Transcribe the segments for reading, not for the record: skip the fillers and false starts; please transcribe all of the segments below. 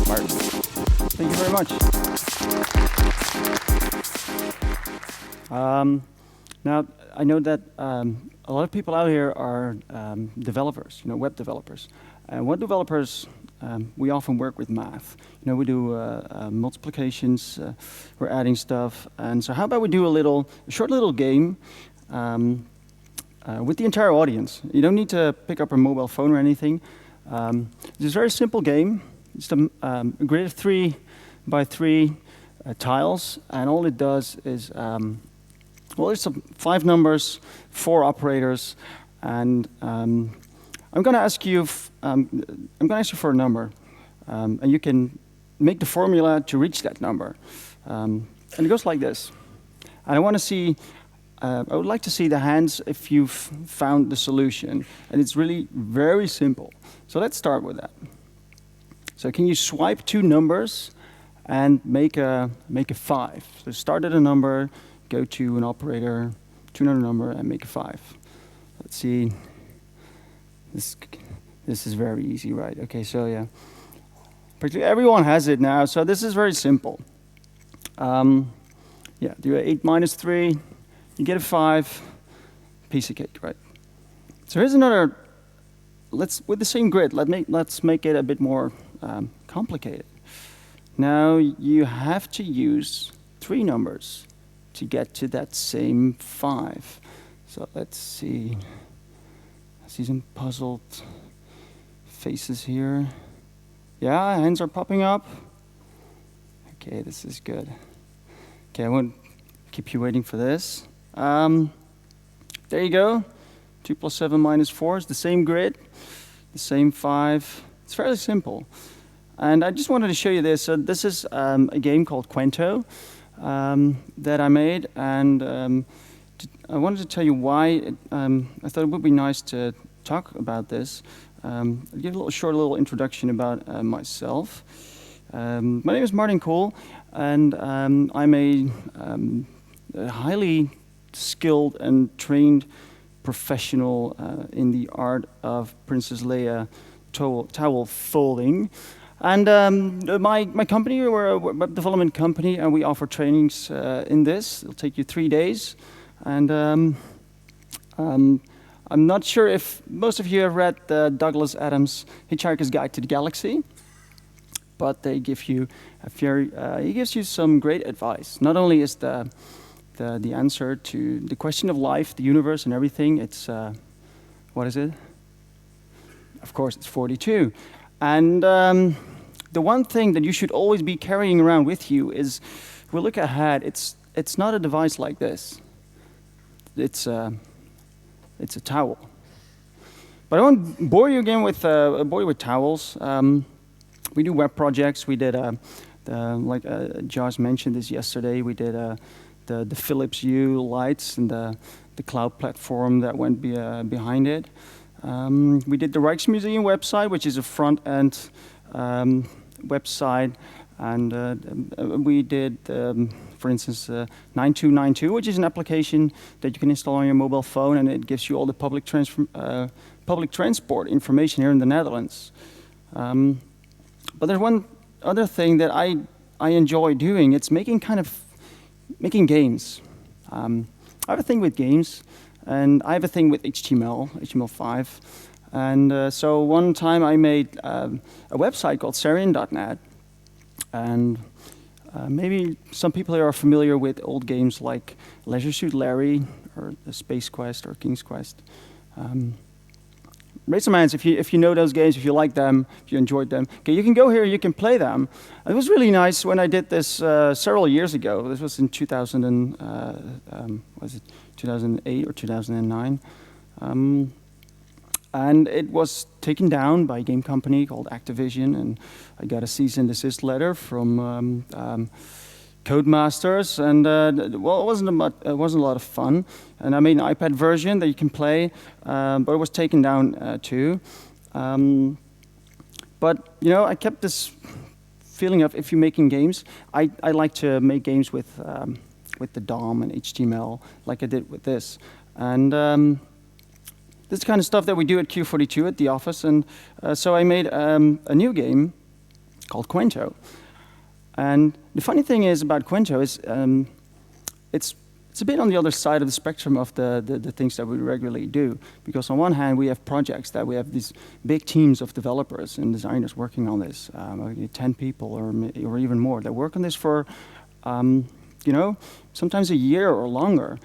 Martin, thank you very much. Now, I know that a lot of people out here are developers, web developers. And web developers, we often work with math. We do multiplications, we're adding stuff. And so how about we do a short little game with the entire audience. You don't need to pick up a mobile phone or anything. It's a very simple game. It's a grid of 3 by 3 tiles, and all it does is, well, there's 5 numbers, 4 operators, and I'm going to ask you. I'm going to ask you for a number, and you can make the formula to reach that number. And it goes like this. And I want to see. I would like to see the hands if you've found the solution, and it's really very simple. So let's start with that. So can you swipe 2 numbers and make a 5? So start at a number, go to an operator, to another number, and make a 5. Let's see. This is very easy, right? Okay, so yeah. Practically everyone has it now, so this is very simple. Yeah, do 8 minus 3, you get a 5, piece of cake, right? So here's another. With the same grid, let's make it a bit more complicated. Now you have to use 3 numbers to get to that same 5. So let's see. I see some puzzled faces here. Yeah, hands are popping up. Okay, this is good. Okay, I won't keep you waiting for this. There you go. 2 plus 7 minus 4 is the same grid, the same 5. It's fairly simple. And I just wanted to show you this. So this is a game called Quento that I made, and I wanted to tell you why I thought it would be nice to talk about this. I'll give a short little introduction about myself. My name is Martin Kool, and I'm a highly skilled and trained professional in the art of Princess Leia towel folding. And my company, we're a web development company, and we offer trainings in this. It'll take you 3 days. And I'm not sure if most of you have read Douglas Adams' Hitchhiker's Guide to the Galaxy, but they give you he gives you some great advice. Not only is the answer to the question of life, the universe, and everything, it's, what is it? Of course, it's 42. And the one thing that you should always be carrying around with you is, if we look ahead, it's not a device like this. It's a towel. But I won't bore you again with towels. We do web projects. We did, like Josh mentioned this yesterday, we did the Philips Hue lights and the cloud platform that went behind it. We did the Rijksmuseum website, which is a front-end website, and we did, for instance, 9292, which is an application that you can install on your mobile phone, and it gives you all the public transport information here in the Netherlands. But there's one other thing that I enjoy doing. It's making games. I have a thing with games, and I have a thing with HTML5. And so one time I made a website called Serian.net, and maybe some people here are familiar with old games like Leisure Suit Larry, or Space Quest, or King's Quest. Raise some hands if you know those games, if you like them, if you enjoyed them. Okay, you can go here, you can play them. It was really nice when I did this several years ago. This was in 2008 or 2009. And it was taken down by a game company called Activision, and I got a cease and desist letter from Codemasters, and well, it wasn't a lot of fun. And I made an iPad version that you can play, but it was taken down too. But I kept this feeling of, if you're making games, I like to make games with the DOM and HTML, like I did with this. And this kind of stuff that we do at Q42 at the office. And so I made a new game called Quento. And the funny thing is about Quento is it's a bit on the other side of the spectrum of the things that we regularly do. Because on one hand, we have projects that we have these big teams of developers and designers working on this, 10 people or even more that work on this for, sometimes a year or longer.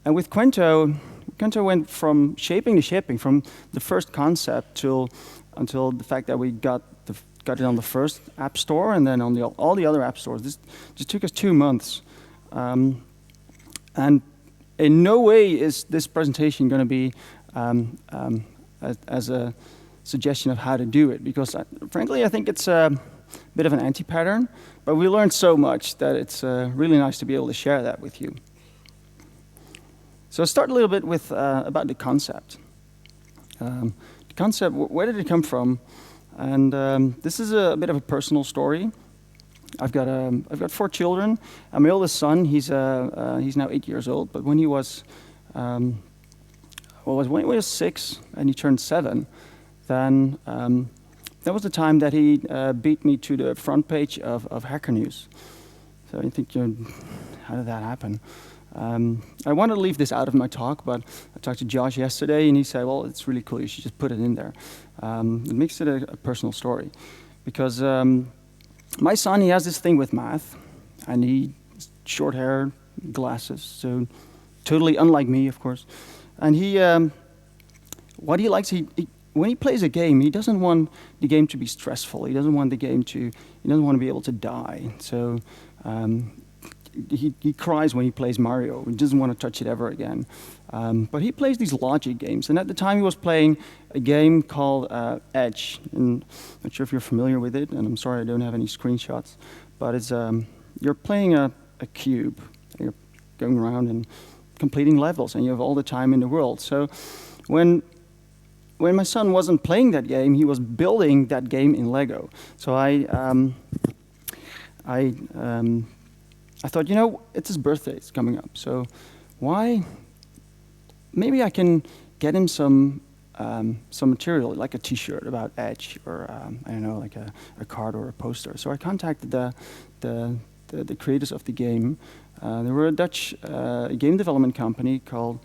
And with Quento went from shaping to shipping, from the first concept until the fact that we got it on the first app store and then on all the other app stores. This just took us 2 months. And in no way is this presentation going to be as a suggestion of how to do it, because frankly, I think it's a bit of an anti-pattern, but we learned so much that it's really nice to be able to share that with you. So I'll start a little bit with about the concept. The concept, where did it come from? And this is a bit of a personal story. I've got 4 children. And my oldest son, he's now 8 years old. But when he was when he was 6 and he turned 7, then that was the time that he beat me to the front page of Hacker News. So you think, how did that happen? I wanted to leave this out of my talk, but I talked to Josh yesterday, and he said, well, it's really cool. You should just put it in there. It makes it a personal story. Because my son, he has this thing with math, and he short hair, glasses, so totally unlike me, of course. And what he likes, when he plays a game, he doesn't want the game to be stressful. He doesn't want to be able to die. So he cries when he plays Mario. He doesn't want to touch it ever again. But he plays these logic games. And at the time, he was playing a game called Edge. And I'm not sure if you're familiar with it. And I'm sorry I don't have any screenshots. But it's you're playing a cube. You're going around and completing levels. And you have all the time in the world. So when my son wasn't playing that game, he was building that game in Lego. So I thought, it's his birthday. It's coming up. So maybe I can get him some material, like a T-shirt about Edge, or I don't know, like a card or a poster. So I contacted the creators of the game. They were a Dutch game development company called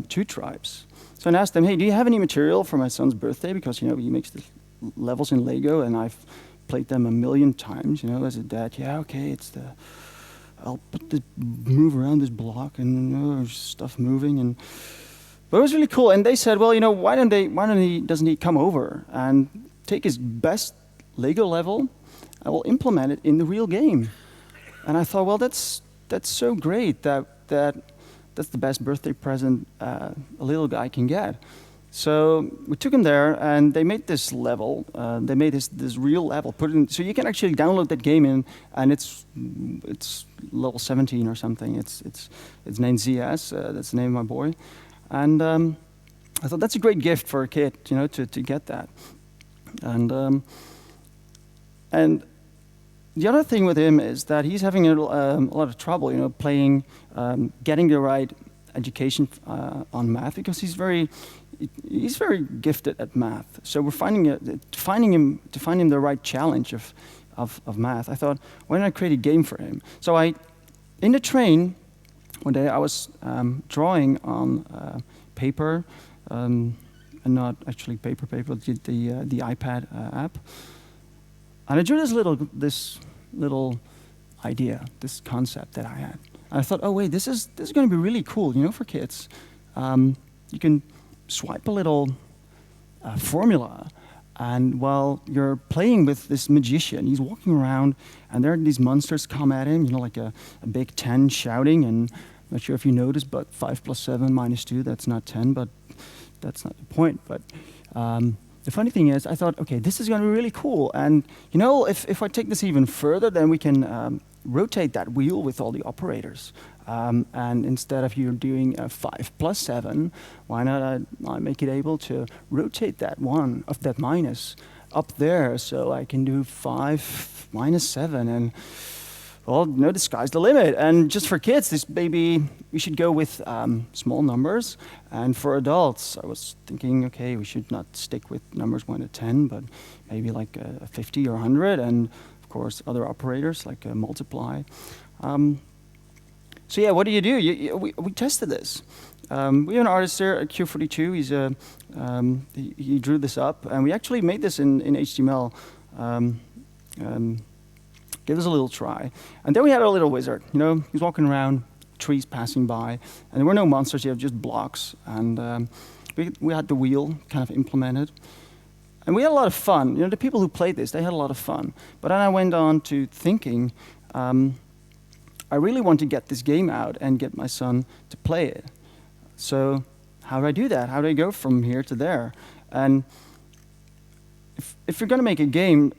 Two Tribes. So I asked them, hey, do you have any material for my son's birthday? Because, he makes the levels in Lego, and I've played them a million times, as a dad. Yeah, okay, I'll move around this block, and there's stuff moving. But it was really cool. And they said, well, why doesn't he come over and take his best Lego level, and we'll implement it in the real game. And I thought, well, that's so great that's the best birthday present a little guy can get. So we took him there, and they made this level. They made this real level. Put it in, so you can actually download that game and it's level 17 or something. It's named ZS. That's the name of my boy. And I thought that's a great gift for a kid, to get that. And the other thing with him is that he's having a lot of trouble, playing, getting the right education on math, because he's very gifted at math. So we're to find him the right challenge of math. I thought, why don't I create a game for him? So in the train one day, I was drawing on paper, and not actually paper, but the iPad app. And I drew this little idea, this concept that I had. And I thought, oh wait, this is going to be really cool, for kids. You can swipe a little formula, and while you're playing with this magician, he's walking around, and there are these monsters come at him, like a big 10 shouting. And I'm not sure if you noticed, but 5 + 7 - 2, that's not 10, but that's not the point. But the funny thing is, I thought, okay, this is going to be really cool. And if I take this even further, then we can rotate that wheel with all the operators. And instead of you doing a 5 + 7, why not I make it able to rotate that one of that minus up there, so I can do 5 - 7, and well, the sky's the limit. And just for kids, this maybe we should go with small numbers. And for adults, I was thinking, okay, we should not stick with numbers 1 to 10, but maybe like 50 or 100. And of course, other operators like multiply. So yeah, what do? We tested this. We have an artist there at Q42. He drew this up, and we actually made this in HTML. Give us a little try. And then we had our little wizard. He's walking around, trees passing by, and there were no monsters. You have just blocks. And we had the wheel kind of implemented. And we had a lot of fun. The people who played this, they had a lot of fun. But then I went on to thinking, I really want to get this game out and get my son to play it. So how do I do that? How do I go from here to there? And if you're going to make a game,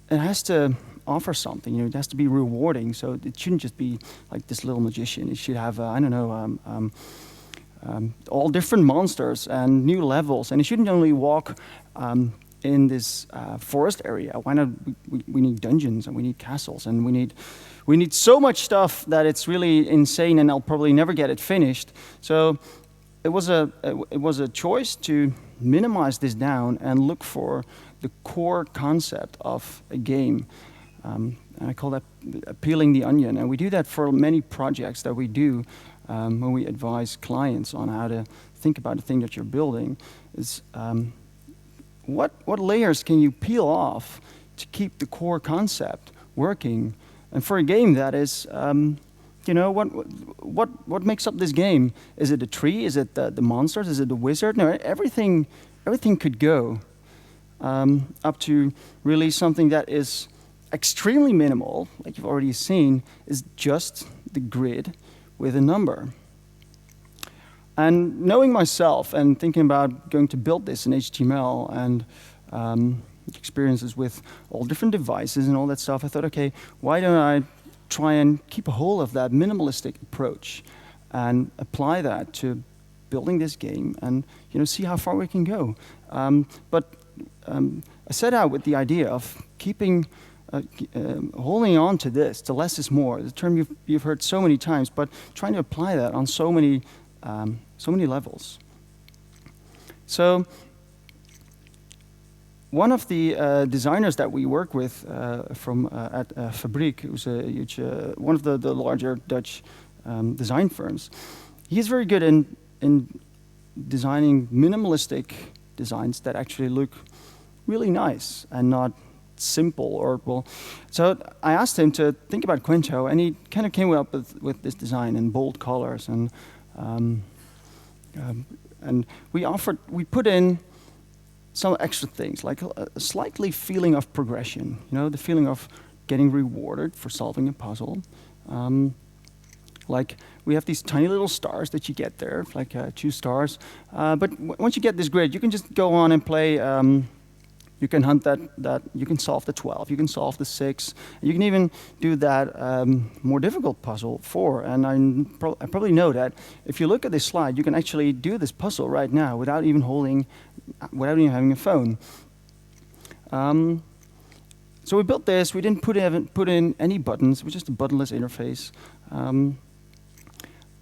it has to offer something. It has to be rewarding. So it shouldn't just be like this little magician. It should have, all different monsters and new levels. And it shouldn't only walk in this forest area. Why not? We need dungeons, and we need castles, and we need so much stuff that it's really insane, and I'll probably never get it finished. So it was a choice to minimize this down and look for the core concept of a game. And I call that peeling the onion. And we do that for many projects that we do when we advise clients on how to think about the thing that you're building. Is what layers can you peel off to keep the core concept working? And for a game, that is, what makes up this game? Is it a tree? Is it the monsters? Is it the wizard? No, everything could go up to really something that is extremely minimal, like you've already seen, is just the grid with a number. And knowing myself and thinking about going to build this in HTML and experiences with all different devices and all that stuff, I thought, okay, why don't I try and keep a hold of that minimalistic approach and apply that to building this game and see how far we can go. But I set out with the idea of keeping, holding on to this, to less is more, the term you've heard so many times, but trying to apply that on so many levels. So one of the designers that we work with at Fabriek, who's a huge, one of the larger Dutch design firms, he's very good in designing minimalistic designs that actually look really nice and not simple so I asked him to think about Quinto, and he kind of came up with this design in bold colors, and we put in some extra things, like a slightly feeling of progression, the feeling of getting rewarded for solving a puzzle. Like we have these tiny little stars that you get there, like 2 stars. But once you get this grid, you can just go on and play. You can hunt that. You can solve the 12. You can solve the 6. You can even do that more difficult puzzle 4. And I probably know that if you look at this slide, you can actually do this puzzle right now without even having a phone. So we built this. We didn't put in any buttons. It was just a buttonless interface.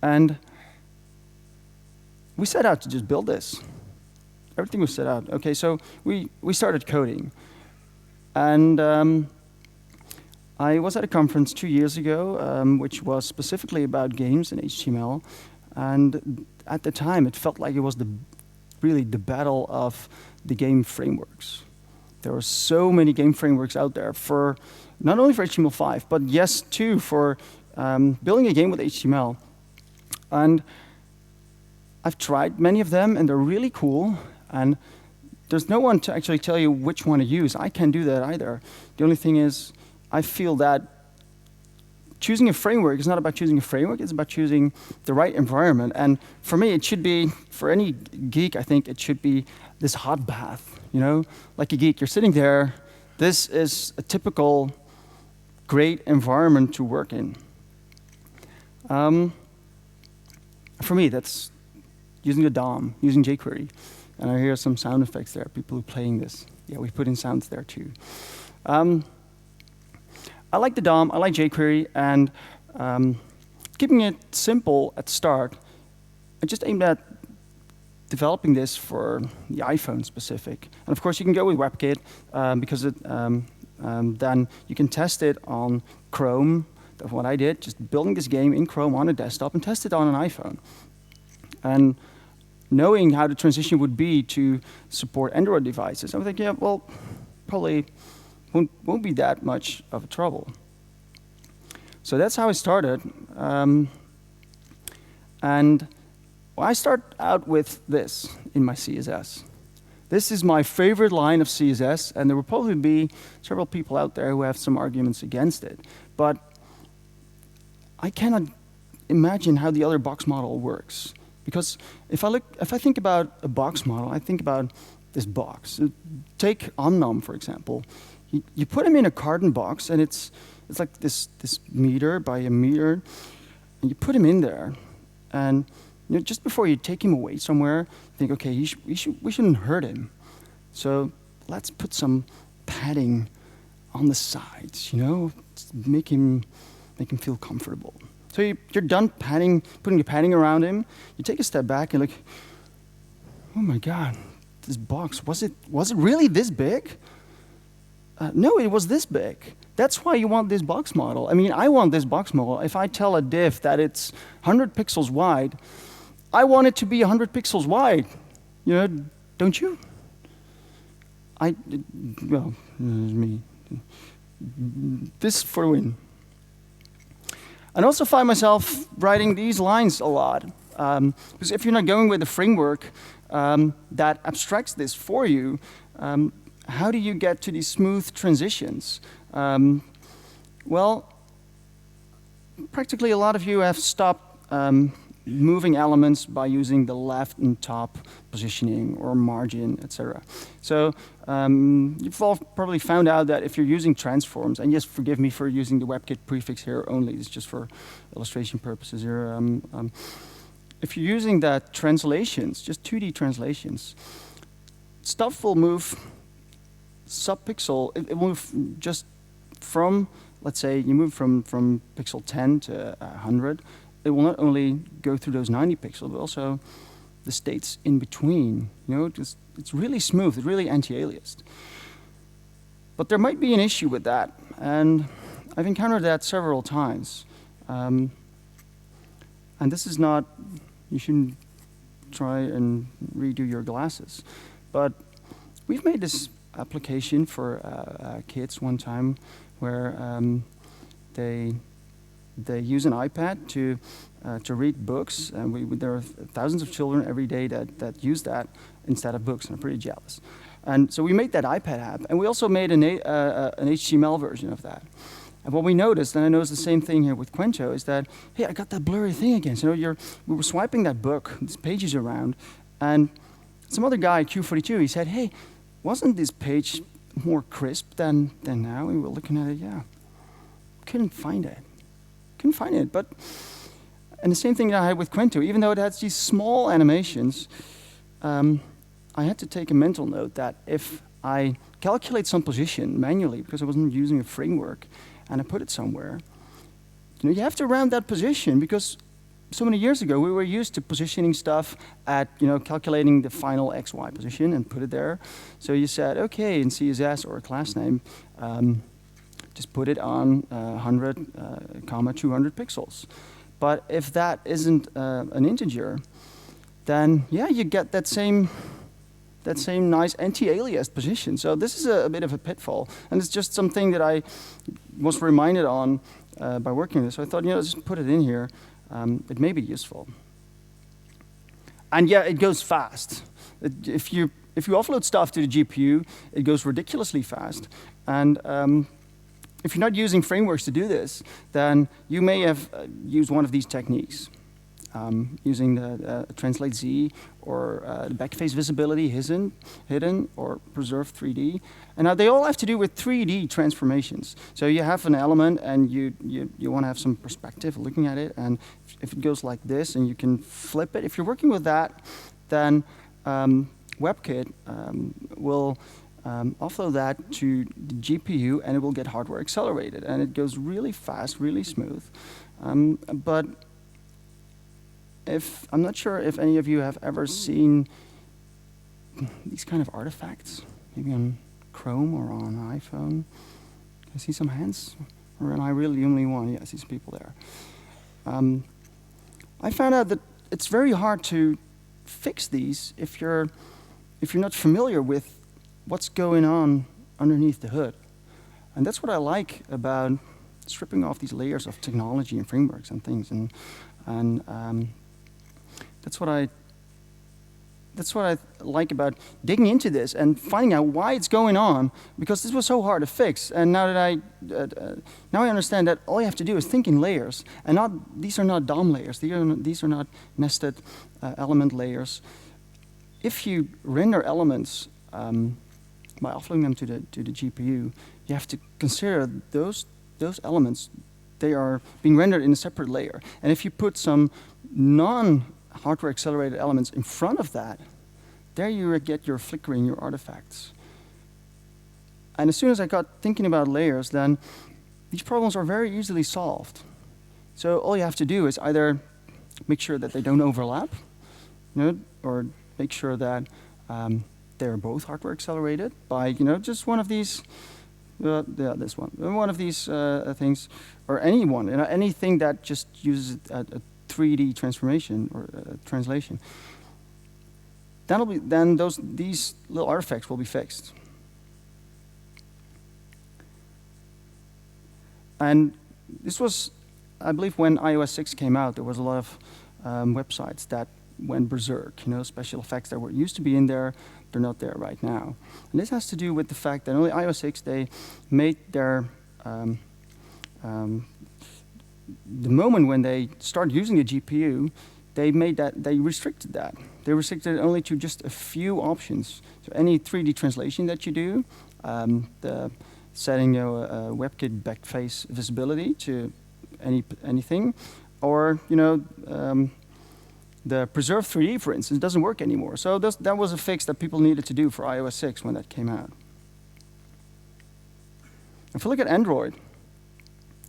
And we set out to just build this. Everything was set out. Okay, so we started coding. And I was at a conference 2 years ago, which was specifically about games in HTML. And at the time, it felt like it was really the battle of the game frameworks. There were so many game frameworks out there for not only for HTML5, but yes, too, for building a game with HTML. And I've tried many of them, and they're really cool. And there's no one to actually tell you which one to use. I can't do that either. The only thing is, I feel that choosing a framework is not about choosing a framework. It's about choosing the right environment. And for me, it should be, for any geek, I think it should be this hot bath. Like a geek, you're sitting there. This is a typical great environment to work in. For me, that's using the DOM, using jQuery. And I hear some sound effects there, people who are playing this. Yeah, we put in sounds there too. I like the DOM, I like jQuery, and keeping it simple at the start, I just aimed at developing this for the iPhone specific. And of course, you can go with WebKit because then you can test it on Chrome. That's what I did, just building this game in Chrome on a desktop and test it on an iPhone. And knowing how the transition would be to support Android devices, I was like, yeah, well, probably won't be that much of a trouble. So that's how I started. And I start out with this in my CSS. This is my favorite line of CSS, and there will probably be several people out there who have some arguments against it. But I cannot imagine how the other box model works. Because if I think about a box model, I think about this box. Take Omnom, for example. You put him in a carton box, and it's like this meter by a meter, and you put him in there, and just before you take him away somewhere, think, okay, we shouldn't hurt him. So let's put some padding on the sides, make him feel comfortable. So you're done putting your padding around him. You take a step back and look, oh my God, this box, was it really this big? No, it was this big. That's why you want this box model. I mean, I want this box model. If I tell a div that it's 100 pixels wide, I want it to be 100 pixels wide. Don't you? Well, me. This for a win. And also find myself writing these lines a lot. Because if you're not going with a framework that abstracts this for you, how do you get to these smooth transitions? Well, practically a lot of you have stopped moving elements by using the left and top positioning or margin, etc. So you've all probably found out that if you're using transforms, and yes, forgive me for using the WebKit prefix here only, it's just for illustration purposes here. If you're using that translations, just 2D translations, stuff will move sub-pixel, it will move just from, let's say you move from pixel 10 to 100, it will not only go through those 90 pixels, but also the states in between. It's really smooth, it's really anti-aliased. But there might be an issue with that, and I've encountered that several times. And this is not, you shouldn't try and redo your glasses. But we've made this application for kids one time where they use an iPad to read books, and there are thousands of children every day that use that instead of books, and I'm pretty jealous. And so we made that iPad app, and we also made an HTML version of that. And what we noticed, and I noticed the same thing here with Quento, is that, hey, I got that blurry thing again. So we were swiping that book, these pages around, and some other guy, Q42, he said, hey, wasn't this page more crisp than now? And we were looking at it, yeah. Couldn't find it. And the same thing that I had with Quento, even though it has these small animations, I had to take a mental note that if I calculate some position manually, because I wasn't using a framework, and I put it somewhere, you have to round that position, because so many years ago we were used to positioning stuff at, calculating the final XY position and put it there. So you said, okay, in CSS or a class name, just put it on 100, 200 pixels. But if that isn't an integer, then yeah, you get that same nice anti-aliased position. So this is a bit of a pitfall, and it's just something that I was reminded on by working with this. So I thought, just put it in here. It may be useful. And yeah, it goes fast. If you offload stuff to the GPU, it goes ridiculously fast. And if you're not using frameworks to do this, then you may have used one of these techniques, using the translate Z or the backface visibility hidden or preserve 3D. And now they all have to do with 3D transformations. So you have an element and you want to have some perspective looking at it, and if it goes like this and you can flip it, if you're working with that, then WebKit will offload that to the GPU, and it will get hardware accelerated. And it goes really fast, really smooth. But I'm not sure if any of you have ever seen these kind of artifacts, maybe on Chrome or on iPhone. I see some hands, or am I really the only one? Yeah, I see some people there. I found out that it's very hard to fix these if you're not familiar with what's going on underneath the hood. And that's what I like about stripping off these layers of technology and frameworks and things. And that's what I like about digging into this and finding out why it's going on, because this was so hard to fix. And now that now I understand that all you have to do is think in layers, and these are not DOM layers. These are not nested element layers. If you render elements by offloading them to the GPU, you have to consider those elements. They are being rendered in a separate layer. And if you put some non-hardware accelerated elements in front of that, there you get your flickering, your artifacts. And as soon as I got thinking about layers, then these problems are very easily solved. So all you have to do is either make sure that they don't overlap, or make sure that they're both hardware accelerated by just one of these. This one of these things, or anything that just uses a 3D transformation or translation. These little artifacts will be fixed. And this was, I believe, when iOS 6 came out, there was a lot of websites that went berserk. Special effects that used to be in there, they're not there right now. And this has to do with the fact that only iOS 6, they made their the moment when they started using the GPU, they restricted that. They restricted it only to just a few options. So any 3D translation that you do, the setting WebKit backface visibility to anything, or the preserve 3D, for instance, doesn't work anymore. So that was a fix that people needed to do for iOS 6 when that came out. If we look at Android,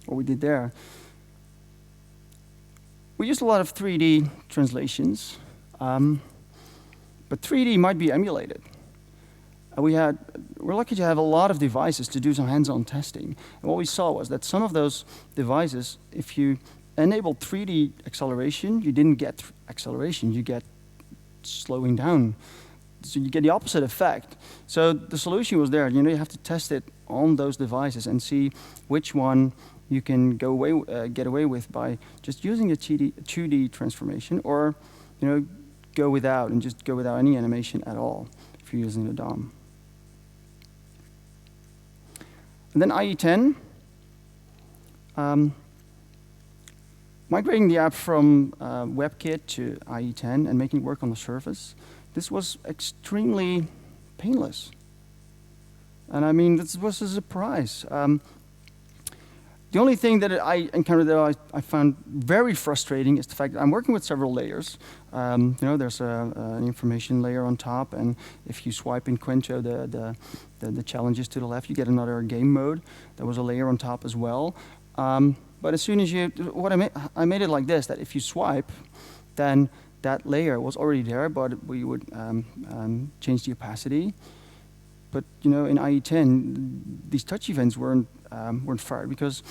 what we did there, we used a lot of 3D translations, but 3D might be emulated. We're lucky to have a lot of devices to do some hands-on testing. And what we saw was that some of those devices, if you enabled 3D acceleration, you didn't get acceleration, you get slowing down. So you get the opposite effect. So the solution was there. You have to test it on those devices and see which one you can get away with by just using a 2D transformation, or go without and just go without any animation at all if you're using the DOM. And then IE10. Migrating the app from WebKit to IE10 and making it work on the surface, this was extremely painless. And I mean, this was a surprise. The only thing that I encountered that I found very frustrating is the fact that I'm working with several layers. There's an information layer on top, and if you swipe in Quento, the challenges to the left, you get another game mode. There was a layer on top as well. But as soon as I made it like this, that if you swipe, then that layer was already there, but we would change the opacity. But in IE10, these touch events weren't fired because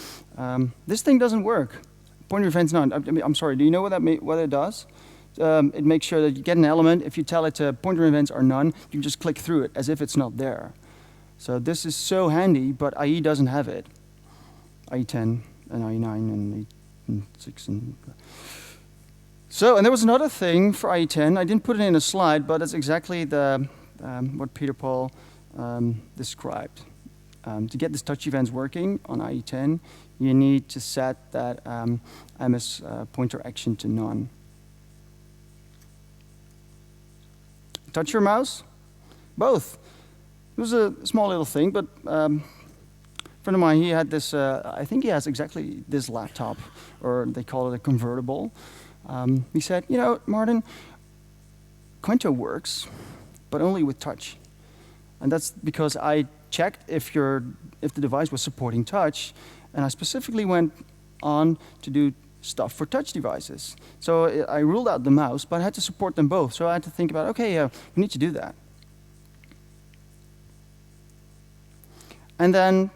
this thing doesn't work. Pointer events none. I'm sorry. Do you know what it does? It makes sure that you get an element. If you tell it pointer events are none, you can just click through it as if it's not there. So this is so handy, but IE doesn't have it. IE10 and IE9 and 8 and 6 and. And there was another thing for IE10. I didn't put it in a slide, but it's exactly what Peter Paul described. To get this touch events working on IE10, you need to set that MS pointer action to none. Touch your mouse? Both. It was a small little thing, but a friend of mine, he had this, I think he has exactly this laptop, or they call it a convertible. He said, Martin, Quento works, but only with touch. And that's because I checked if the device was supporting touch, and I specifically went on to do stuff for touch devices. So I ruled out the mouse, but I had to support them both. So I had to think about, okay, we need to do that. And then,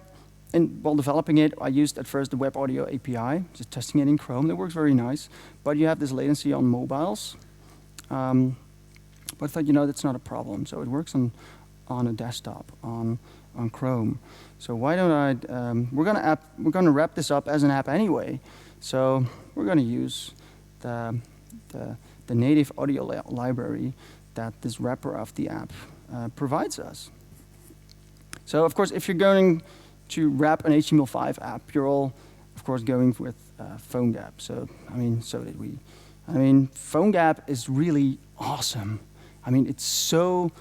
while developing it, I used at first the Web Audio API, just testing it in Chrome. It works very nice, but you have this latency on mobiles. But I thought, that's not a problem. So it works on a desktop, on Chrome. So why don't I? We're gonna wrap this up as an app anyway. So we're gonna use the native audio library that this wrapper of the app provides us. So of course, if you're going to wrap an HTML5 app, you're all, of course, going with PhoneGap. So so did we. PhoneGap is really awesome. It's so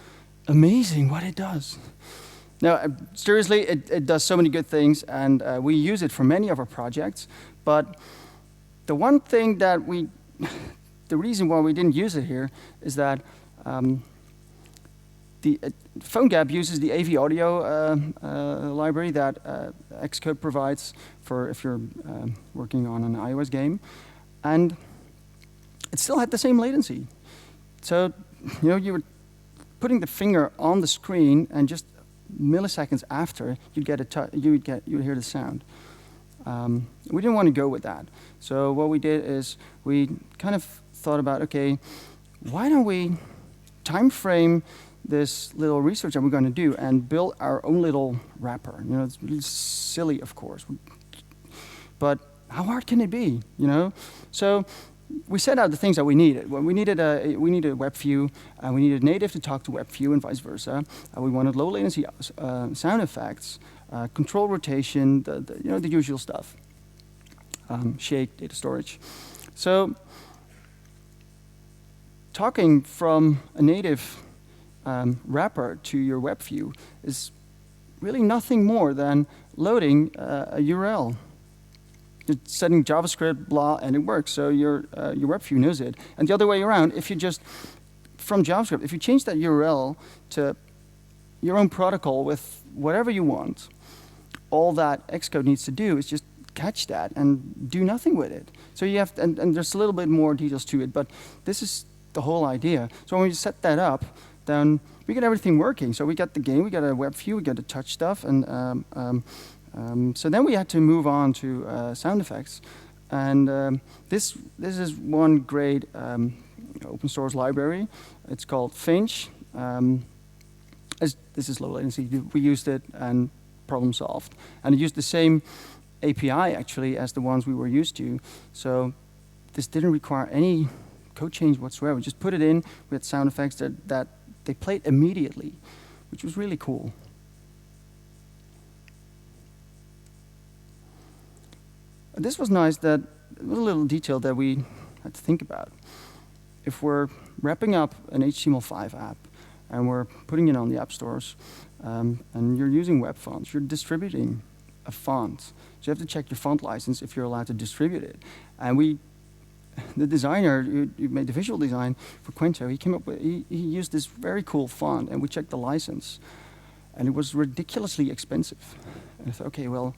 amazing what it does. Now, seriously, it does so many good things, and we use it for many of our projects. But the one thing that the reason why we didn't use it here is that the PhoneGap uses the AV audio library that Xcode provides for if you're working on an iOS game, and it still had the same latency. So, you were putting the finger on the screen, and just milliseconds after, you'd hear the sound. We didn't want to go with that. So what we did is we kind of thought about, okay, why don't we time frame this little research that we're going to do and build our own little wrapper? It's really silly, of course, but how hard can it be? So we set out the things that we needed. Well, we needed a web view, we needed native to talk to web view and vice versa. We wanted low latency sound effects, control rotation, the usual stuff. Shake, data storage. So talking from a native wrapper to your web view is really nothing more than loading a URL. It's setting JavaScript, blah, and it works. So your web view knows it. And the other way around, if you just, from JavaScript, if you change that URL to your own protocol with whatever you want, all that Xcode needs to do is just catch that and do nothing with it. So you have, and there's a little bit more details to it, but this is the whole idea. So when we set that up, then we get everything working. So we got the game, we got a web view, we got the touch stuff, and so then we had to move on to sound effects. And this is one great open source library. It's called Finch. This is low latency. We used it and problem solved. And it used the same API, actually, as the ones we were used to. So this didn't require any code change whatsoever. We just put it in with sound effects that they played immediately, which was really cool. This was nice, that it was a little detail that we had to think about. If we're wrapping up an HTML5 app and we're putting it on the app stores, and you're using web fonts, you're distributing a font. So you have to check your font license if you're allowed to distribute it. And the designer who made the visual design for Quento, he came up with, he used this very cool font, and we checked the license. And it was ridiculously expensive. And I thought, okay, well,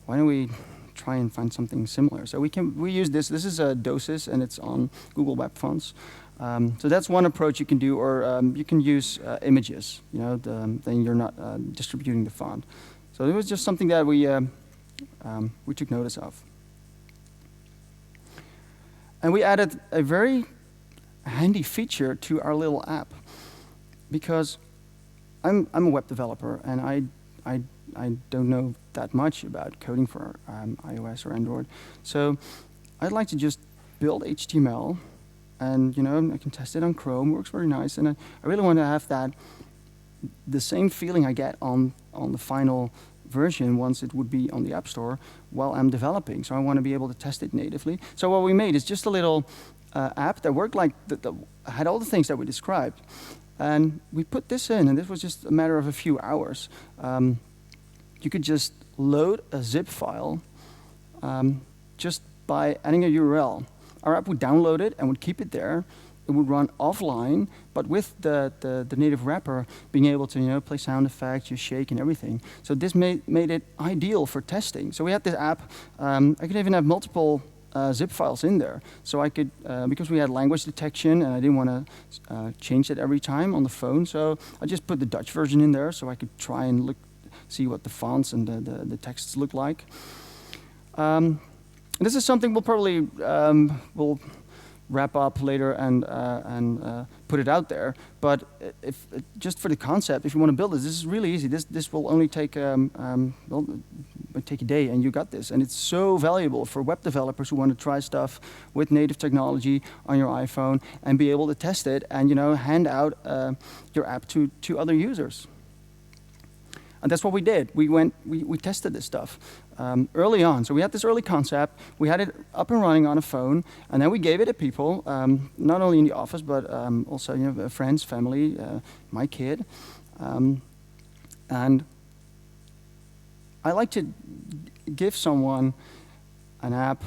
why don't we try and find something similar? So we use this. This is a Dosis, and it's on Google Web Fonts. So that's one approach you can do, or you can use images. Then you're not distributing the font. So it was just something that we took notice of. And we added a very handy feature to our little app, because I'm a web developer, and I don't know that much about coding for iOS or Android. So I'd like to just build HTML, and I can test it on Chrome. Works very nice, and I really want to have the same feeling I get on the final version once it would be on the App Store while I'm developing. So I want to be able to test it natively. So what we made is just a little app that worked like had all the things that we described. And we put this in, and this was just a matter of a few hours. You could just load a zip file just by adding a URL. Our app would download it and would keep it there, it would run offline, but with the native wrapper being able to play sound effects, you shake and everything. So this made it ideal for testing. So we had this app. I could even have multiple zip files in there. So I could, because we had language detection and I didn't want to change it every time on the phone, so I just put the Dutch version in there so I could try and see what the fonts and the texts look like. This is something we'll probably we'll wrap up later and put it out there. But if just for the concept, if you want to build this is really easy. This will only take take a day, and you got this. And it's so valuable for web developers who want to try stuff with native technology on your iPhone and be able to test it and hand out your app to other users. And that's what we did. We tested this stuff early on. So we had this early concept. We had it up and running on a phone, and then we gave it to people, not only in the office, but also friends, family, my kid. And I like to give someone an app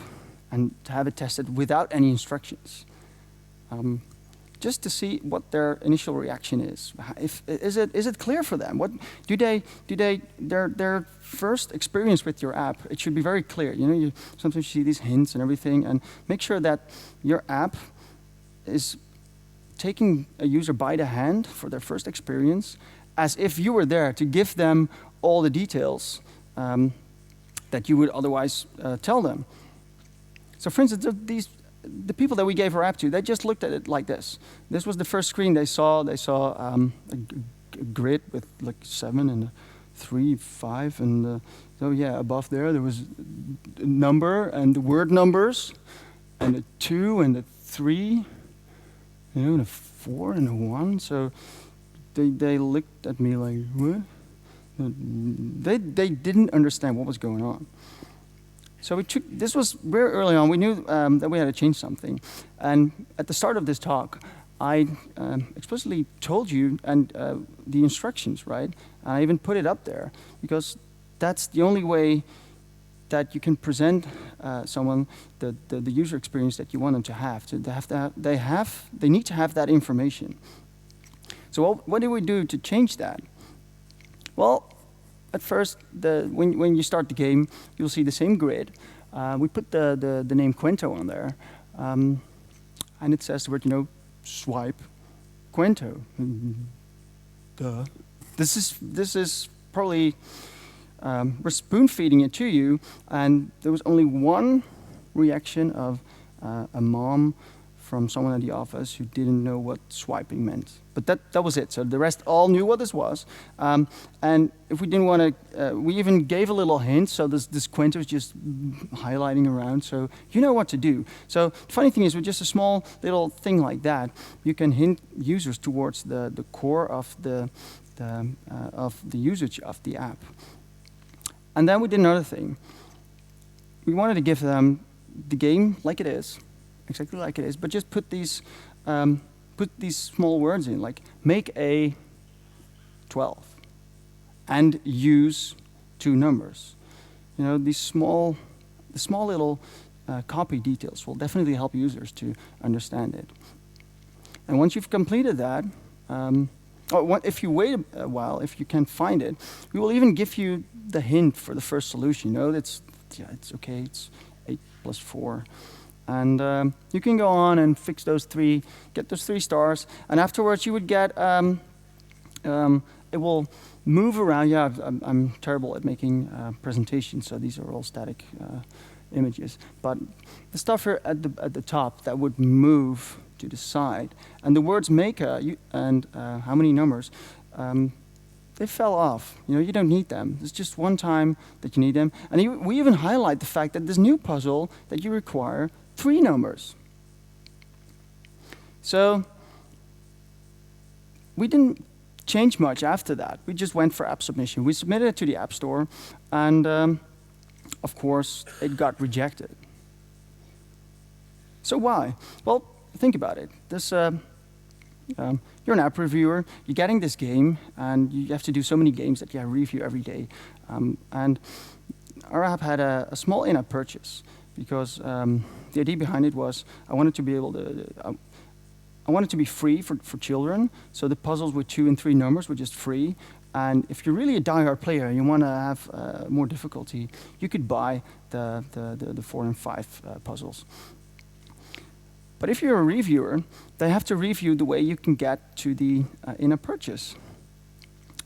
and to have it tested without any instructions. Just to see what their initial reaction is. Is it clear for them? What do their first experience with your app? It should be very clear. You sometimes see these hints and everything, and make sure that your app is taking a user by the hand for their first experience, as if you were there to give them all the details that you would otherwise tell them. So, for instance, the people that we gave our app to, they just looked at it like this. This was the first screen they saw. They saw a grid with like 7 and a 3, 5, and so yeah, above there was a number and the word numbers, and a 2 and a 3, and a 4 and a 1. So they looked at me like, what? They didn't understand what was going on. So this was very early on. We knew that we had to change something. And at the start of this talk, I explicitly told you and the instructions, right? I even put it up there because that's the only way that you can present someone the user experience that you want them to have. They need to have that information. So what do we do to change that? Well, at first, when you start the game, you'll see the same grid. We put the name Quento on there, and it says the word, swipe Quento. Duh. This is probably we're spoon feeding it to you, and there was only one reaction of a mom from someone at the office who didn't know what swiping meant. But that was it. So the rest all knew what this was. And if we didn't want to, we even gave a little hint. So this Quento is just highlighting around. So you know what to do. So the funny thing is, with just a small little thing like that, you can hint users towards the core of the usage of the app. And then we did another thing. We wanted to give them the game like it is, exactly like it is, but just put these small words in, like make a 12 and use 2 numbers. The small little copy details will definitely help users to understand it. And once you've completed that, if you wait a while, if you can find it, we will even give you the hint for the first solution. It's okay, it's 8 plus 4. And you can go on and fix those 3, get those 3 stars, and afterwards you would get, it will move around. Yeah, I'm terrible at making presentations, so these are all static images. But the stuff here at the top that would move to the side, and the words maker and how many numbers, they fell off. You don't need them. It's just one time that you need them. And we even highlight the fact that this new puzzle that you require 3 numbers. So we didn't change much after that. We just went for app submission. We submitted it to the App Store, and of course, it got rejected. So why? Well, think about it. You're an app reviewer. You're getting this game, and you have to do so many games that you review every day. And our app had a small in-app purchase, because the idea behind it was I wanted to be able to, I I want it to be free for children, so the puzzles with 2 and 3 numbers were just free. And if you're really a die-hard player and you want to have more difficulty, you could buy the 4 and 5 puzzles. But if you're a reviewer, they have to review the way you can get to the in a purchase.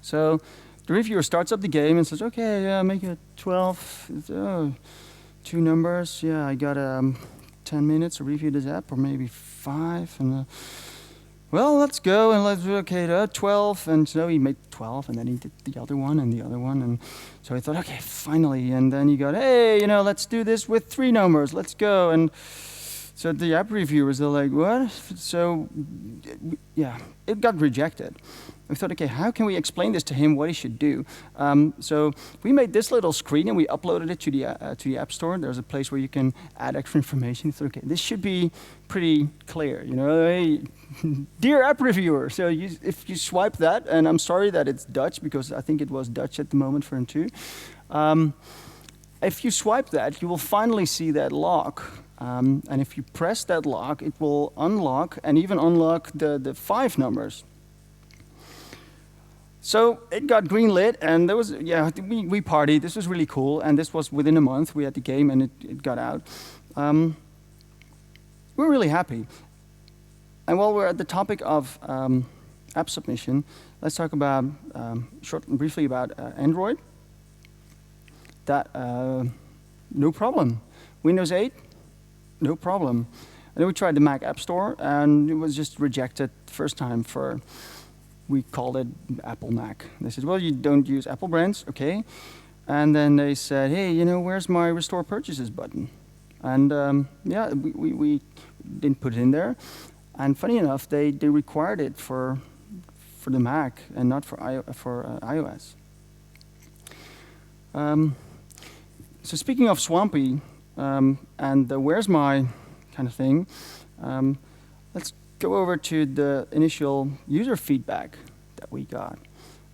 So the reviewer starts up the game and says, okay, yeah, make it 12, 2 numbers. Yeah, I got 10 minutes to review this app, or maybe 5. And well, let's go and let's do, okay, 12. And so he made 12, and then he did the other one and the other one. And so I thought, okay, finally. And then he got, hey, you know, let's do this with 3 numbers. Let's go. And so the app reviewers, they're like, what? So, yeah, it got rejected. We thought, okay, how can we explain this to him, what he should do? So we made this little screen, and we uploaded it to the App Store. There's a place where you can add extra information. We thought, okay, this should be pretty clear. You know, hey, dear app reviewer. So if you swipe that, and I'm sorry that it's Dutch, because I think it was Dutch at the moment for him too. If you swipe that, you will finally see that lock. And if you press that lock, it will unlock and even unlock the 5 numbers. So it got greenlit, and there was, yeah, we partied. This was really cool, and this was within a month. We had the game, and it got out. We were really happy. And while we're at the topic of app submission, let's talk about briefly about Android. That no problem. Windows 8. No problem. And then we tried the Mac App Store, and it was just rejected first time for, we called it Apple Mac. They said, well, you don't use Apple brands, okay. And then they said, hey, you know, where's my Restore Purchases button? And yeah, we didn't put it in there. And funny enough, they required it for the Mac and not for iOS. So speaking of swampy, and the where's my kind of thing, let's go over to the initial user feedback that we got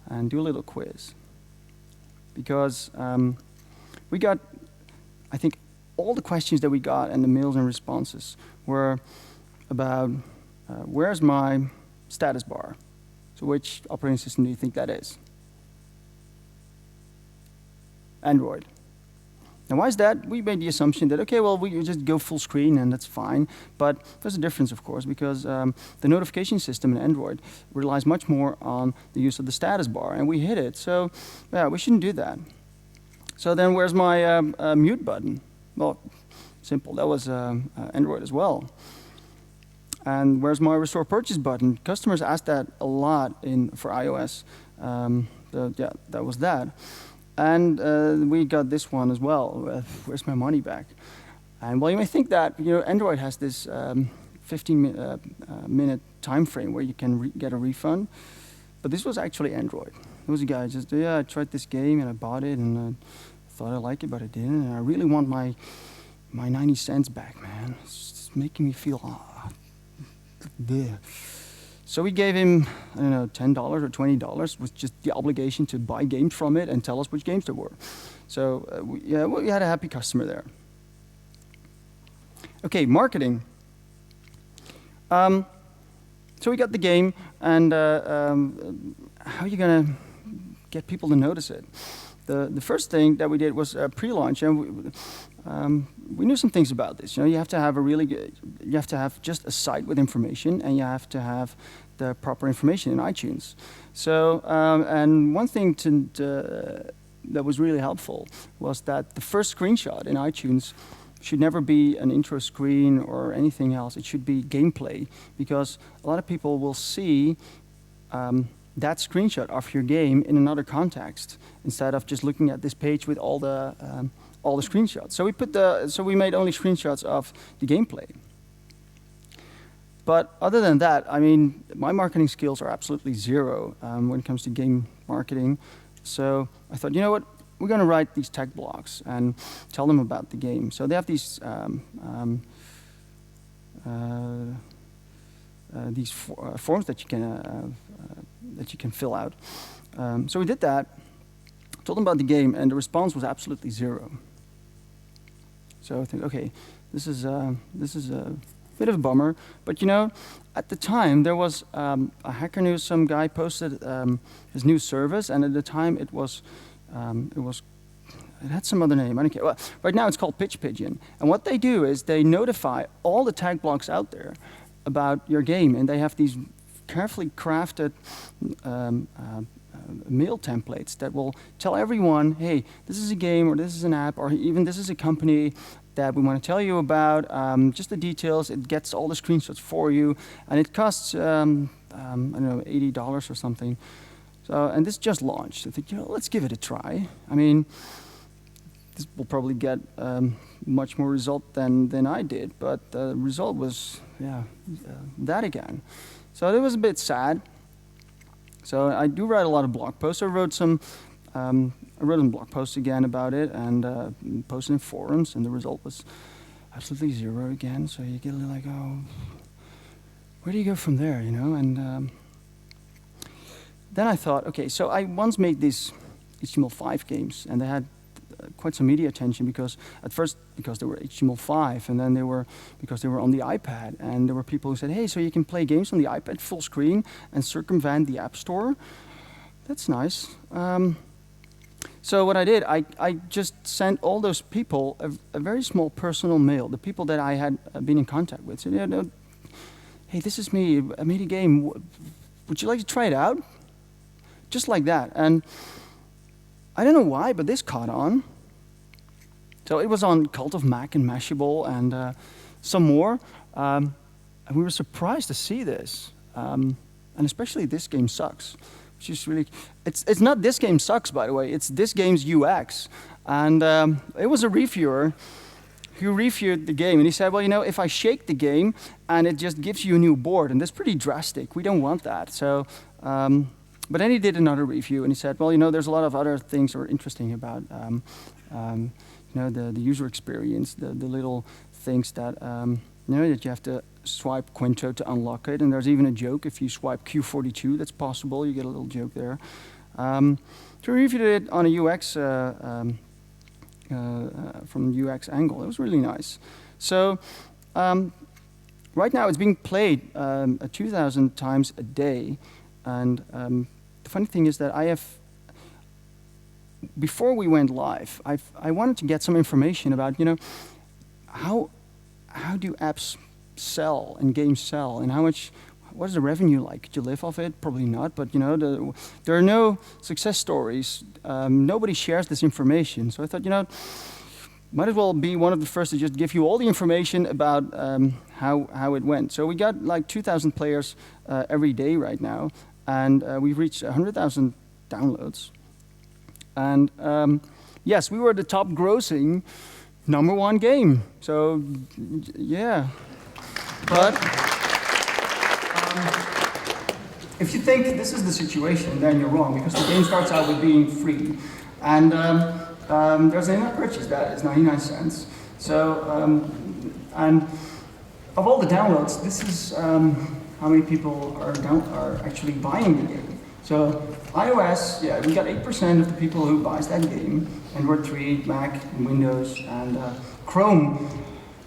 and do a little quiz. Because we got, I think, all the questions that we got and the mails and responses were about where's my status bar? So which operating system do you think that is? Android. Now, why is that? We made the assumption that, okay, well, we just go full screen and that's fine. But there's a difference, of course, because the notification system in Android relies much more on the use of the status bar, and we hit it. So, yeah, we shouldn't do that. So then where's my mute button? Well, simple. That was Android as well. And where's my Restore Purchase button? Customers asked that a lot for iOS. Yeah, that was that. And we got this one as well. Where's my money back? And well, you may think that Android has this 15-minute time frame where you can get a refund, but this was actually Android. There was a guy just, yeah, I tried this game and I bought it and I thought I liked it, but I didn't. And I really want my 90 cents back, man. It's making me feel bleh. So we gave him, I don't know, $10 or $20 with just the obligation to buy games from it and tell us which games there were. So we had a happy customer there. Okay, marketing. So we got the game, and how are you going to get people to notice it? The first thing that we did was pre-launch, and we knew some things about this. You have to have you have to have just a site with information, and you have to have the proper information in iTunes. So, and one thing that was really helpful was that the first screenshot in iTunes should never be an intro screen or anything else. It should be gameplay, because a lot of people will see that screenshot of your game in another context instead of just looking at this page with all the screenshots. So we made only screenshots of the gameplay. But other than that, I mean, my marketing skills are absolutely zero when it comes to game marketing. So I thought, you know what? We're going to write these tech blogs and tell them about the game. So they have these forms that you can fill out. So we did that, told them about the game, and the response was absolutely zero. So I think, okay, this is bit of a bummer. But at the time there was a Hacker News. Some guy posted his new service, and at the time it had some other name. I don't care. Well, right now it's called Pitch Pigeon, and what they do is they notify all the tag blocks out there about your game, and they have these carefully crafted mail templates that will tell everyone, hey, this is a game, or this is an app, or even this is a company that we want to tell you about, just the details. It gets all the screenshots for you, and it costs, I don't know, $80 or something. So, and this just launched. I think, let's give it a try. I mean, this will probably get much more result than I did, but the result was, that again. So it was a bit sad. So I do write a lot of blog posts. I wrote some blog posts again about it, and posted in forums, and the result was absolutely 0 again. So you get a little like, oh, where do you go from there, And then I thought, okay, so I once made these HTML5 games, and they had quite some media attention because they were HTML5, and then because they were on the iPad, and there were people who said, hey, so you can play games on the iPad full screen and circumvent the App Store? That's nice. So what I did, I just sent all those people a very small personal mail, the people that I had been in contact with. Said, hey, this is me, I made a game, would you like to try it out? Just like that. And I don't know why, but this caught on. So it was on Cult of Mac and Mashable and some more. And we were surprised to see this. And especially This Game Sucks, which is really, it's not This Game Sucks, by the way, it's This Game's UX. And it was a reviewer who reviewed the game, and he said, well, if I shake the game and it just gives you a new board, and that's pretty drastic, we don't want that. So. But then he did another review, and he said, well, there's a lot of other things that are interesting about the user experience, the little things that that you have to swipe Quinto to unlock it, and there's even a joke if you swipe Q42, that's possible. You get a little joke there. So we reviewed it on a UX from the UX angle. It was really nice. So right now it's being played 2,000 times a day, and the funny thing is that before we went live, I wanted to get some information about, how do apps sell and games sell, and what is the revenue like? Could you live off it? Probably not, but there are no success stories. Nobody shares this information. So I thought, might as well be one of the first to just give you all the information about how it went. So we got like 2,000 players every day right now. And we've reached 100,000 downloads. And yes, we were the top grossing #1 game. So yeah. But if you think this is the situation, then you're wrong, because the game starts out with being free. And there's an in-app purchase that is 99 cents. So, and of all the downloads, this is how many people are actually buying the game. So iOS, we got 8% of the people who buys that game, Android 3, Mac, and Windows, and Chrome.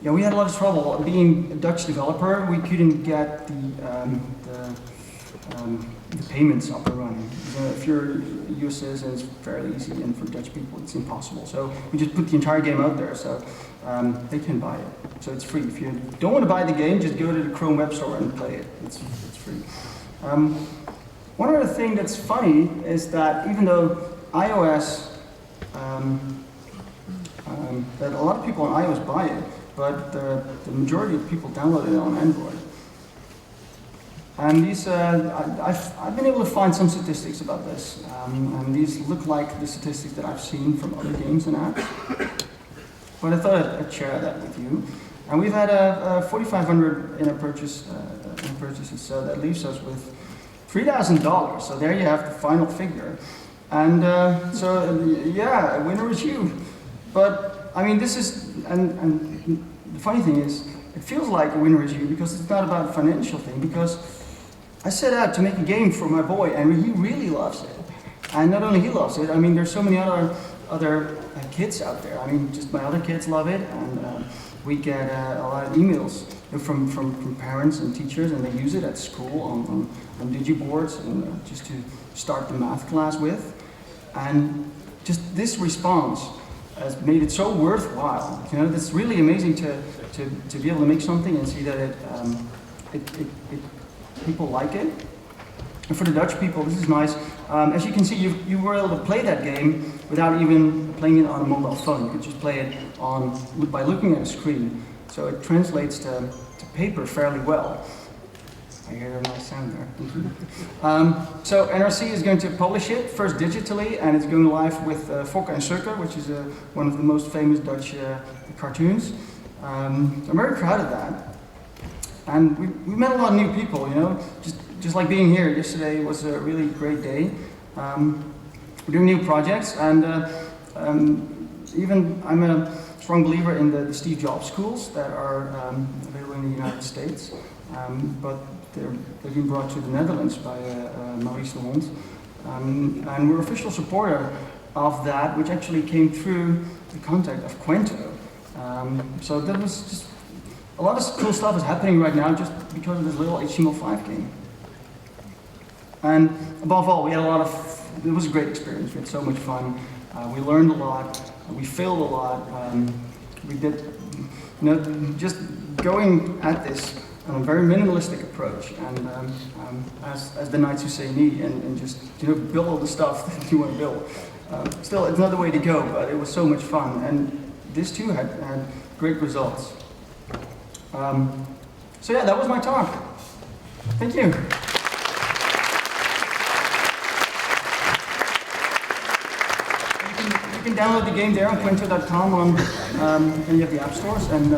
Yeah, we had a lot of trouble. Being a Dutch developer, we couldn't get the payments up and running. If you're a US citizen, it's fairly easy, and for Dutch people, it's impossible. So we just put the entire game out there, so they can buy it. So it's free. If you don't want to buy the game, just go to the Chrome Web Store and play it. It's free. One other thing that's funny is that even though iOS, that a lot of people on iOS buy it, but the majority of people download it on Android. And these, I've been able to find some statistics about this, and these look like the statistics that I've seen from other games and apps. But I thought I'd share that with you. And we've had 4,500 in-app purchases, so that leaves us with $3,000. So there you have the final figure. And yeah, winner is you. But I mean, this is, and the funny thing is, it feels like a winner is you because it's not about a financial thing. Because I set out to make a game for my boy, and he really loves it. And not only he loves it, I mean, there's so many other kids out there. I mean, just my other kids love it, and we get a lot of emails from parents and teachers, and they use it at school on digiboards and just to start the math class with. And just this response has made it so worthwhile. You know, it's really amazing to be able to make something and see that people like it. And for the Dutch people, this is nice. As you can see, you were able to play that game without even playing it on a mobile phone. You could just play it by looking at a screen. So it translates to paper fairly well. I hear a nice sound there. So NRC is going to publish it first digitally, and it's going live with Fokke and Sukker, which is one of the most famous Dutch cartoons. I'm very proud of that. And we met a lot of new people, you know, just like being here. Yesterday was a really great day. We're doing new projects, and even I'm a strong believer in the Steve Jobs schools that are available in the United States, but they've been brought to the Netherlands by Mobilism. And we're official supporter of that, which actually came through the contact of Quento. So that was just a lot of cool stuff is happening right now just because of this little HTML5 game. And above all, it was a great experience. We had so much fun. We learned a lot. We failed a lot. We did, you know, just going at this on a very minimalistic approach, and as the Knights who say me, and just, you know, build all the stuff that you want to build. Still, it's not the way to go, but it was so much fun, and this too had great results. So yeah, that was my talk. Thank you. You can download the game there on Quento.com and you have the app stores, and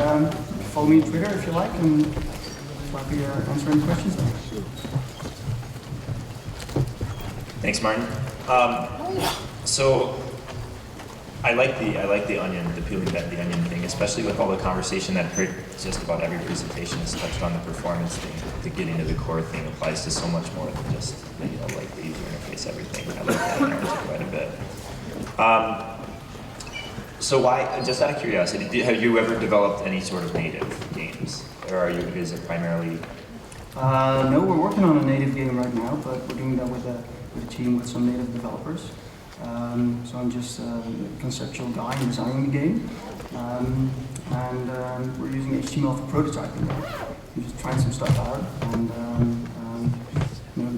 follow me on Twitter if you like, and I'll be answering questions there. Thanks, Martin. So I like the onion, the peeling back the onion thing, especially with all the conversation that occurred just about every presentation has touched on the performance thing. The getting to the core thing applies to so much more than just, you know, like the user interface, everything. I like that narrative quite a bit. So why, just out of curiosity, have you ever developed any sort of native games? Or is it primarily? No, we're working on a native game right now, but we're doing that with a team with some native developers. So I'm just a conceptual guy in designing the game. And we're using HTML for prototyping. We're just trying some stuff out and you know,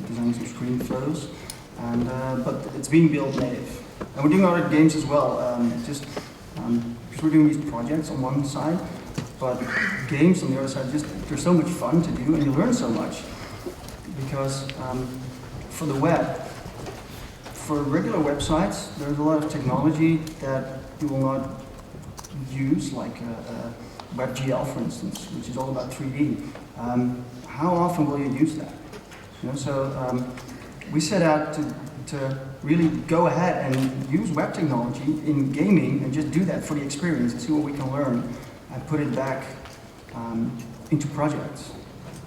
designing some screen flows. But it's being built native. And we're doing other games as well. Because we're doing these projects on one side, but games on the other side, they're so much fun to do, and you learn so much. Because for the web, for regular websites, there's a lot of technology that you will not use, like WebGL, for instance, which is all about 3D. How often will you use that? You know, so we set out to really go ahead and use web technology in gaming and just do that for the experience and see what we can learn and put it back into projects.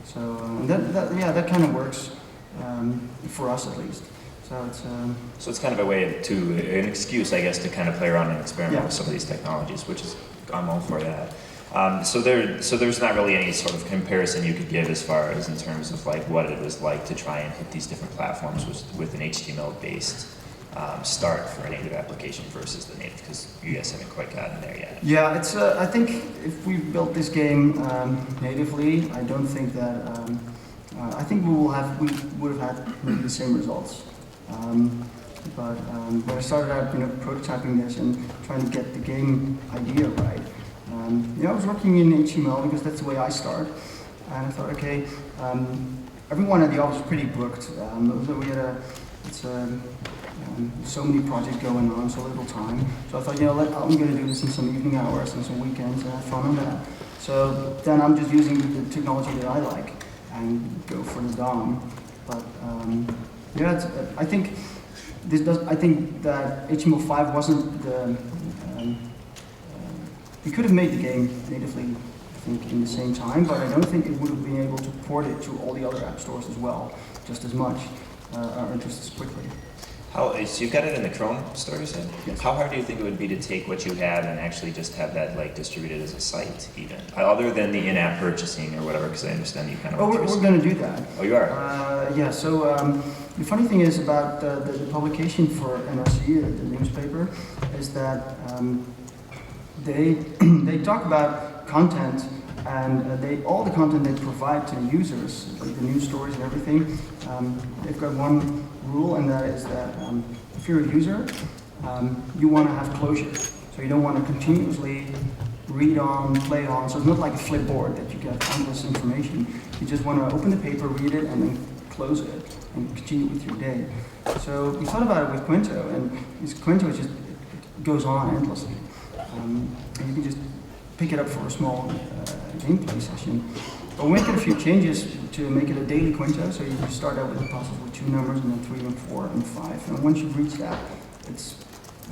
So that kind of works for us at least. So it's kind of a way an excuse, I guess, to kind of play around and experiment with some of these technologies, which is, I'm all for that. So there's not really any sort of comparison you could give as far as in terms of like what it was like to try and hit these different platforms with an HTML-based start for a native application versus the native, because you guys haven't quite gotten there yet. Yeah, it's. I think if we built this game natively, I don't think that. I think we would have had maybe the same results. But when I started out, you know, prototyping this and trying to get the game idea right, you know, I was working in HTML because that's the way I start, and I thought, okay, everyone at the office was pretty booked. We had so many projects going on, so little time. So I thought, you know, I'm going to do this in some evening hours and some weekends and have fun on that. So then I'm just using the technology that I like and go for the DOM. But yeah, I think that HTML5 wasn't the. We could have made the game natively, I think, in the same time, but I don't think it would have been able to port it to all the other app stores as well, just as much, or just as quickly. So you've got it in the Chrome store, you said? Yes. How hard do you think it would be to take what you have and actually just have that like distributed as a site even? Other than the in-app purchasing or whatever, because I understand you kind of... Oh, we're going to do that. Oh, you are? Yeah, so the funny thing is about the publication for NRC, the newspaper, is that they talk about content, and all the content they provide to users, like the news stories and everything, they've got one rule, and that is that if you're a user, you want to have closure. So you don't want to continuously read on, play on. So it's not like a flipboard that you get endless information. You just want to open the paper, read it, and then close it and continue with your day. So we thought about it with Quinto, and Quinto it goes on endlessly. And you can just pick it up for a small gameplay session. But we made a few changes to make it a daily Quinto, so you start out with the puzzles with 2 numbers, and then 3 and 4 and 5. And once you've reached that,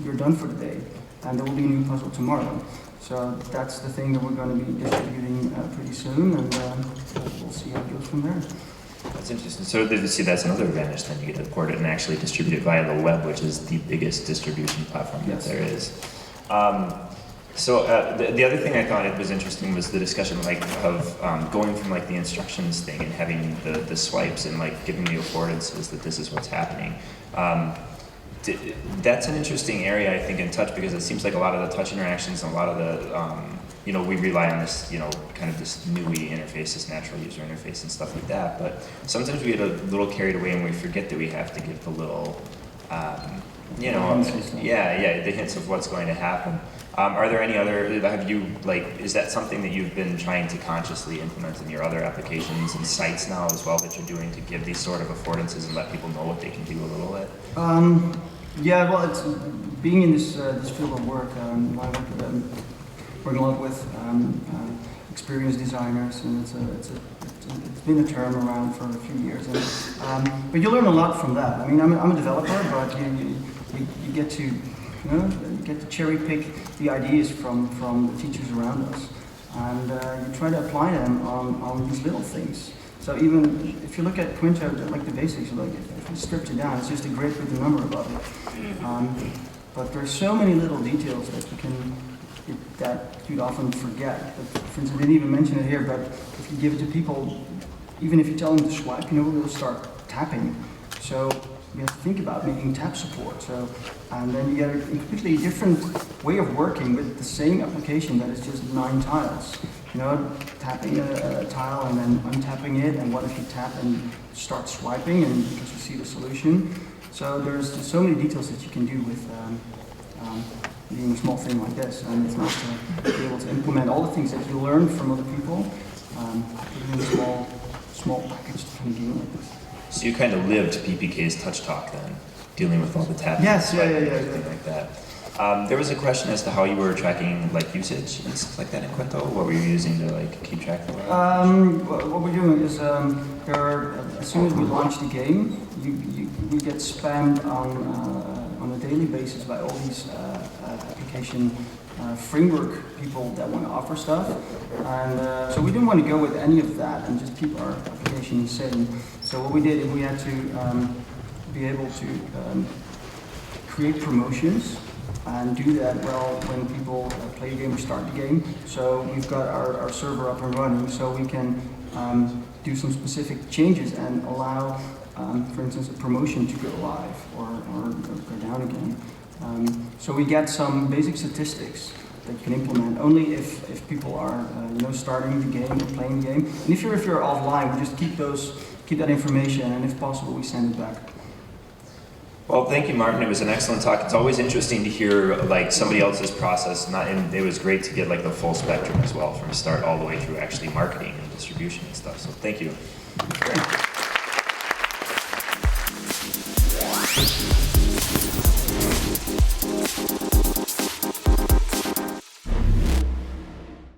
you're done for the day, and there will be a new puzzle tomorrow. So that's the thing that we're going to be distributing pretty soon, and we'll see how it goes from there. That's interesting. So that's another advantage then. You get to port it and actually distribute it via the web, which is the biggest distribution platform that there is. So the other thing I thought it was interesting was the discussion of going from the instructions thing and having the swipes and giving the affordances that this is what's happening. That's an interesting area, I think, in touch, because it seems like a lot of the touch interactions and a lot of the, we rely on this, kind of this NUI interface, this natural user interface and stuff like that. But sometimes we get a little carried away and we forget that we have to give the little, the hints of what's going to happen. Are there any other, is that something that you've been trying to consciously implement in your other applications and sites now as well that you're doing to give these sort of affordances and let people know what they can do a little bit? Yeah, well, it's being in this field of work, I work a lot with experienced designers, and it's been a term around for a few years. And, but you learn a lot from that. I mean, I'm a developer, but you get to you get to cherry pick the ideas from the teachers around us, and you try to apply them on these little things. So even if you look at Quinto, like the basics, if you strip it down, it's just a grid with a number above it. But there's so many little details that you'd often forget. But, for instance, I didn't even mention it here, but if you give it to people, even if you tell them to swipe, they'll start tapping. So you have to think about making tap support. So, and then you get a completely different way of working with the same application that is just 9 tiles. Tapping a tile and then untapping it, and what if you tap and start swiping, and because you see the solution. So there's just so many details that you can do with doing a small thing like this, and it's nice to be able to implement all the things that you learn from other people, put in a small package to kind of game like this. So you kind of lived PPK's touch talk then, dealing with all the tapping and everything like that. There was a question as to how you were tracking you-usage and stuff like that in Quinto. What were you using to keep track of that? What we're doing is as soon as we launch the game, we get spammed on a daily basis by all these application framework people that want to offer stuff, and so we didn't want to go with any of that and just keep our application insane. So what we did is we had to be able to create promotions and do that when people play a game or start the game. So we've got our server up and running, so we can do some specific changes and allow, for instance, a promotion to go live or go down again. So we get some basic statistics that you can implement only if people are starting the game or playing the game. And if you're offline, we just keep that information, and if possible, we send it back. Well, thank you, Martin. It was an excellent talk. It's always interesting to hear somebody else's process, and it was great to get the full spectrum as well, from start all the way through actually marketing and distribution and stuff. So thank you. Great.